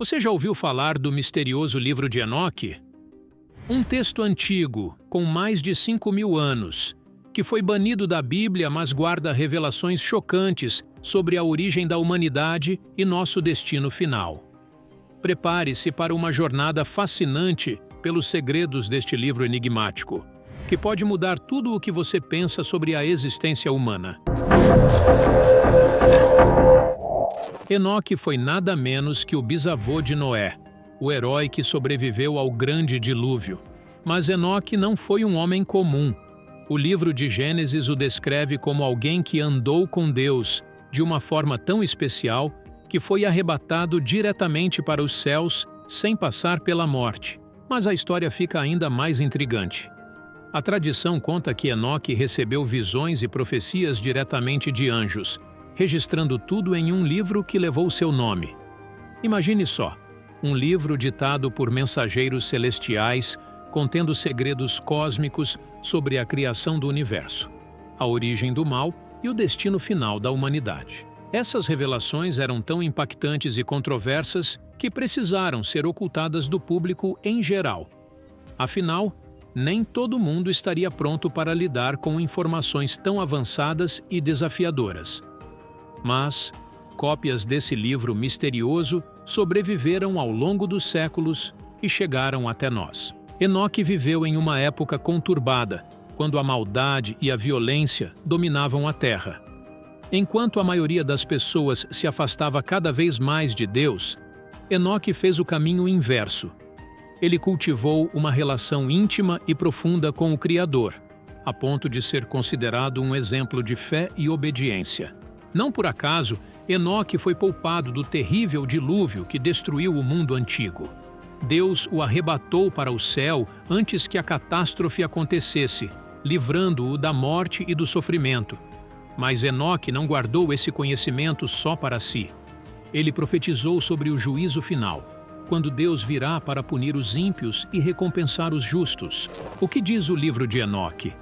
Você já ouviu falar do misterioso livro de Enoque? Um texto antigo, com mais de 5.000 anos, que foi banido da Bíblia, mas guarda revelações chocantes sobre a origem da humanidade e nosso destino final. Prepare-se para uma jornada fascinante pelos segredos deste livro enigmático, que pode mudar tudo o que você pensa sobre a existência humana. Enoque foi nada menos que o bisavô de Noé, o herói que sobreviveu ao grande dilúvio. Mas Enoque não foi um homem comum. O livro de Gênesis o descreve como alguém que andou com Deus de uma forma tão especial que foi arrebatado diretamente para os céus sem passar pela morte. Mas a história fica ainda mais intrigante. A tradição conta que Enoque recebeu visões e profecias diretamente de anjos, registrando tudo em um livro que levou seu nome. Imagine só, um livro ditado por mensageiros celestiais contendo segredos cósmicos sobre a criação do universo, a origem do mal e o destino final da humanidade. Essas revelações eram tão impactantes e controversas que precisaram ser ocultadas do público em geral. Afinal, nem todo mundo estaria pronto para lidar com informações tão avançadas e desafiadoras. Mas cópias desse livro misterioso sobreviveram ao longo dos séculos e chegaram até nós. Enoque viveu em uma época conturbada, quando a maldade e a violência dominavam a terra. Enquanto a maioria das pessoas se afastava cada vez mais de Deus, Enoque fez o caminho inverso. Ele cultivou uma relação íntima e profunda com o Criador, a ponto de ser considerado um exemplo de fé e obediência. Não por acaso, Enoque foi poupado do terrível dilúvio que destruiu o mundo antigo. Deus o arrebatou para o céu antes que a catástrofe acontecesse, livrando-o da morte e do sofrimento. Mas Enoque não guardou esse conhecimento só para si. Ele profetizou sobre o juízo final, quando Deus virá para punir os ímpios e recompensar os justos. O que diz o livro de Enoque?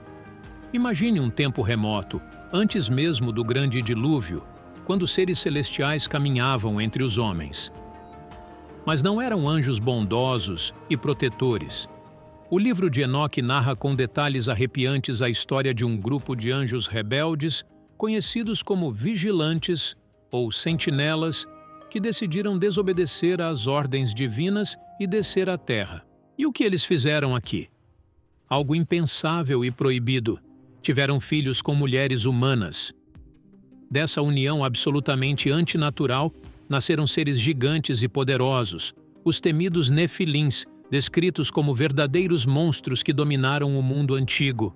Imagine um tempo remoto, antes mesmo do grande dilúvio, quando seres celestiais caminhavam entre os homens. Mas não eram anjos bondosos e protetores. O livro de Enoque narra com detalhes arrepiantes a história de um grupo de anjos rebeldes, conhecidos como vigilantes ou sentinelas, que decidiram desobedecer às ordens divinas e descer à terra. E o que eles fizeram aqui? Algo impensável e proibido. Tiveram filhos com mulheres humanas. Dessa união absolutamente antinatural, nasceram seres gigantes e poderosos, os temidos Nefilins, descritos como verdadeiros monstros que dominaram o mundo antigo.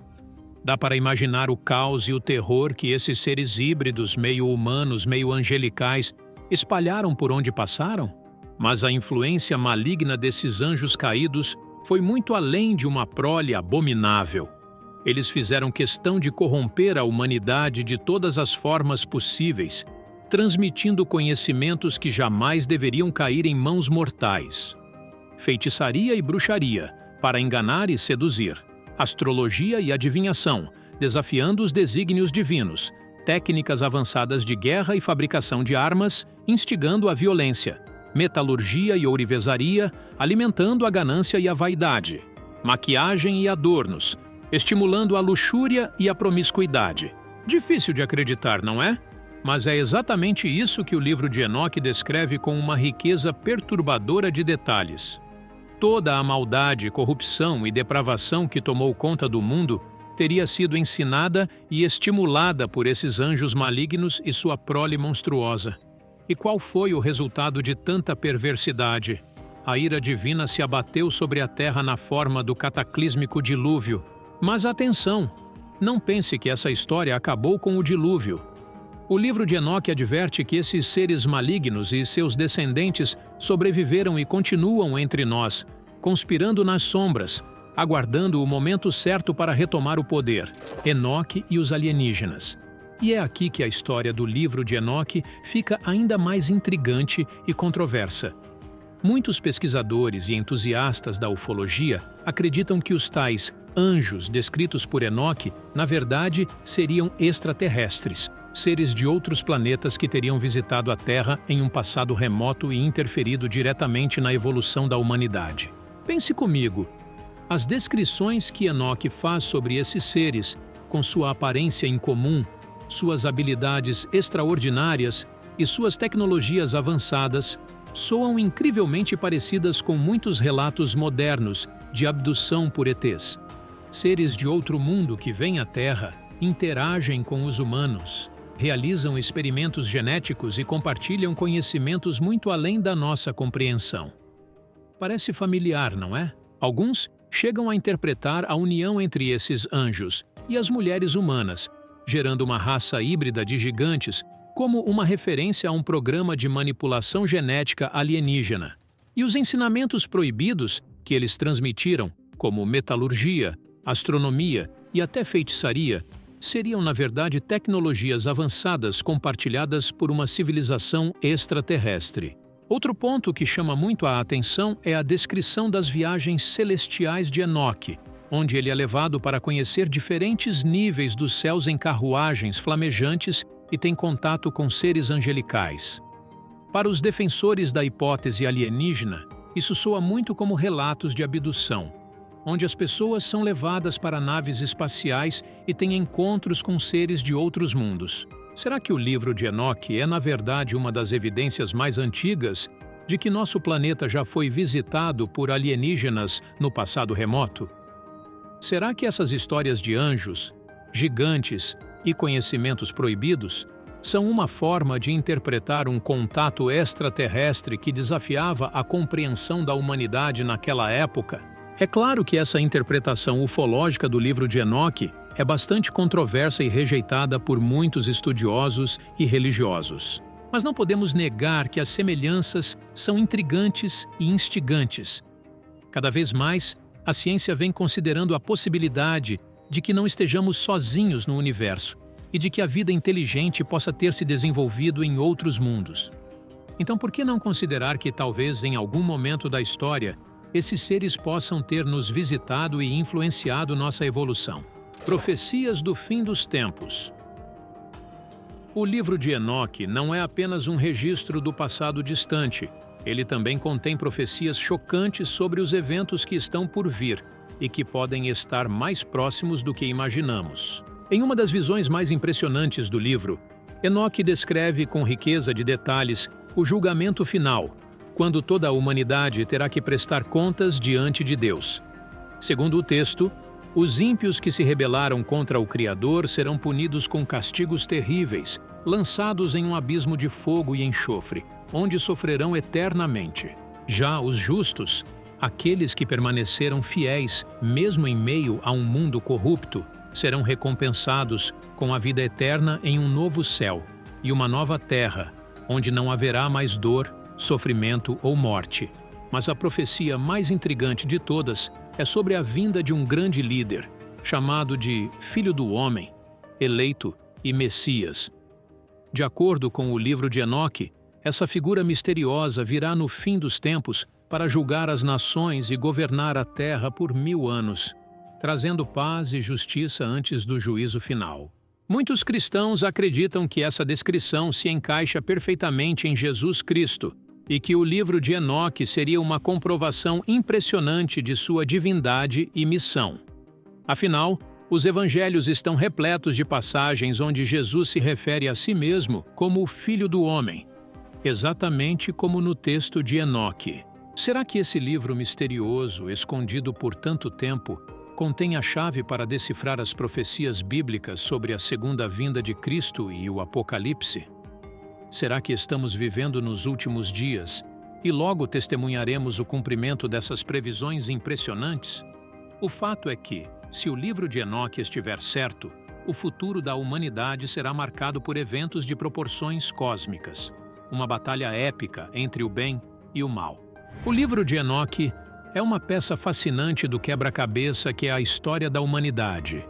Dá para imaginar o caos e o terror que esses seres híbridos, meio humanos, meio angelicais, espalharam por onde passaram? Mas a influência maligna desses anjos caídos foi muito além de uma prole abominável. Eles fizeram questão de corromper a humanidade de todas as formas possíveis, transmitindo conhecimentos que jamais deveriam cair em mãos mortais. Feitiçaria e bruxaria, para enganar e seduzir. Astrologia e adivinhação, desafiando os desígnios divinos. Técnicas avançadas de guerra e fabricação de armas, instigando a violência. Metalurgia e ourivesaria, alimentando a ganância e a vaidade. Maquiagem e adornos, estimulando a luxúria e a promiscuidade. Difícil de acreditar, não é? Mas é exatamente isso que o livro de Enoque descreve com uma riqueza perturbadora de detalhes. Toda a maldade, corrupção e depravação que tomou conta do mundo teria sido ensinada e estimulada por esses anjos malignos e sua prole monstruosa. E qual foi o resultado de tanta perversidade? A ira divina se abateu sobre a terra na forma do cataclísmico dilúvio. Mas atenção! Não pense que essa história acabou com o dilúvio. O livro de Enoque adverte que esses seres malignos e seus descendentes sobreviveram e continuam entre nós, conspirando nas sombras, aguardando o momento certo para retomar o poder. Enoque e os alienígenas. E é aqui que a história do livro de Enoque fica ainda mais intrigante e controversa. Muitos pesquisadores e entusiastas da ufologia acreditam que os tais anjos descritos por Enoque, na verdade, seriam extraterrestres, seres de outros planetas que teriam visitado a Terra em um passado remoto e interferido diretamente na evolução da humanidade. Pense comigo, as descrições que Enoque faz sobre esses seres, com sua aparência incomum, suas habilidades extraordinárias e suas tecnologias avançadas, soam incrivelmente parecidas com muitos relatos modernos de abdução por ETs. Seres de outro mundo que vêm à Terra, interagem com os humanos, realizam experimentos genéticos e compartilham conhecimentos muito além da nossa compreensão. Parece familiar, não é? Alguns chegam a interpretar a união entre esses anjos e as mulheres humanas, gerando uma raça híbrida de gigantes, como uma referência a um programa de manipulação genética alienígena. E os ensinamentos proibidos que eles transmitiram, como metalurgia, astronomia e até feitiçaria, seriam na verdade tecnologias avançadas compartilhadas por uma civilização extraterrestre. Outro ponto que chama muito a atenção é a descrição das viagens celestiais de Enoque, onde ele é levado para conhecer diferentes níveis dos céus em carruagens flamejantes e tem contato com seres angelicais. Para os defensores da hipótese alienígena, isso soa muito como relatos de abdução, onde as pessoas são levadas para naves espaciais e têm encontros com seres de outros mundos. Será que o livro de Enoque é, na verdade, uma das evidências mais antigas de que nosso planeta já foi visitado por alienígenas no passado remoto? Será que essas histórias de anjos, gigantes e conhecimentos proibidos são uma forma de interpretar um contato extraterrestre que desafiava a compreensão da humanidade naquela época? É claro que essa interpretação ufológica do livro de Enoque é bastante controversa e rejeitada por muitos estudiosos e religiosos. Mas não podemos negar que as semelhanças são intrigantes e instigantes. Cada vez mais, a ciência vem considerando a possibilidade de que não estejamos sozinhos no universo e de que a vida inteligente possa ter se desenvolvido em outros mundos. Então, por que não considerar que talvez em algum momento da história esses seres possam ter nos visitado e influenciado nossa evolução? Profecias do fim dos tempos. O livro de Enoque não é apenas um registro do passado distante. Ele também contém profecias chocantes sobre os eventos que estão por vir e que podem estar mais próximos do que imaginamos. Em uma das visões mais impressionantes do livro, Enoque descreve com riqueza de detalhes o julgamento final, quando toda a humanidade terá que prestar contas diante de Deus. Segundo o texto, os ímpios que se rebelaram contra o Criador serão punidos com castigos terríveis, lançados em um abismo de fogo e enxofre, onde sofrerão eternamente. Já os justos, aqueles que permaneceram fiéis, mesmo em meio a um mundo corrupto, serão recompensados com a vida eterna em um novo céu e uma nova terra, onde não haverá mais dor, sofrimento ou morte. Mas a profecia mais intrigante de todas é sobre a vinda de um grande líder, chamado de Filho do Homem, eleito e Messias. De acordo com o livro de Enoque, essa figura misteriosa virá no fim dos tempos para julgar as nações e governar a terra por 1000 anos, trazendo paz e justiça antes do juízo final. Muitos cristãos acreditam que essa descrição se encaixa perfeitamente em Jesus Cristo e que o livro de Enoque seria uma comprovação impressionante de sua divindade e missão. Afinal, os evangelhos estão repletos de passagens onde Jesus se refere a si mesmo como o Filho do Homem, exatamente como no texto de Enoque. Será que esse livro misterioso, escondido por tanto tempo, contém a chave para decifrar as profecias bíblicas sobre a segunda vinda de Cristo e o Apocalipse? Será que estamos vivendo nos últimos dias e logo testemunharemos o cumprimento dessas previsões impressionantes? O fato é que, se o livro de Enoque estiver certo, o futuro da humanidade será marcado por eventos de proporções cósmicas, uma batalha épica entre o bem e o mal. O livro de Enoque é uma peça fascinante do quebra-cabeça que é a história da humanidade,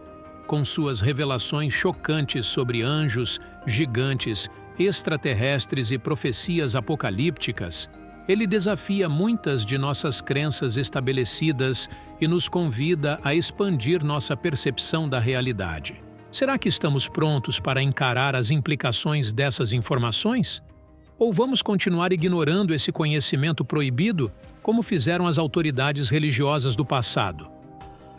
com suas revelações chocantes sobre anjos, gigantes, extraterrestres e profecias apocalípticas. Ele desafia muitas de nossas crenças estabelecidas e nos convida a expandir nossa percepção da realidade. Será que estamos prontos para encarar as implicações dessas informações? Ou vamos continuar ignorando esse conhecimento proibido, como fizeram as autoridades religiosas do passado?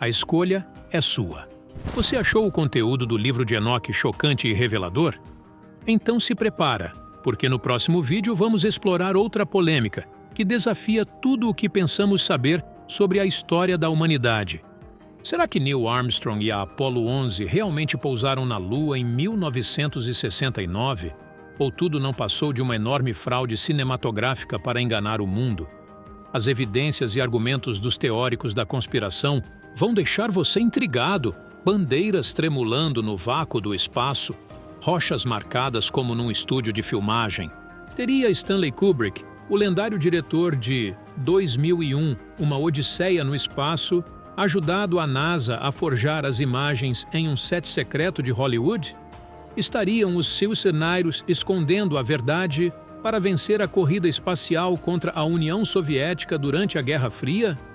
A escolha é sua. Você achou o conteúdo do livro de Enoque chocante e revelador? Então se prepara, porque no próximo vídeo vamos explorar outra polêmica que desafia tudo o que pensamos saber sobre a história da humanidade. Será que Neil Armstrong e a Apollo 11 realmente pousaram na Lua em 1969? Ou tudo não passou de uma enorme fraude cinematográfica para enganar o mundo? As evidências e argumentos dos teóricos da conspiração vão deixar você intrigado. Bandeiras tremulando no vácuo do espaço, rochas marcadas como num estúdio de filmagem. Teria Stanley Kubrick, o lendário diretor de 2001, Uma Odisseia no Espaço, ajudado a NASA a forjar as imagens em um set secreto de Hollywood? Estariam os seus cenários escondendo a verdade para vencer a corrida espacial contra a União Soviética durante a Guerra Fria?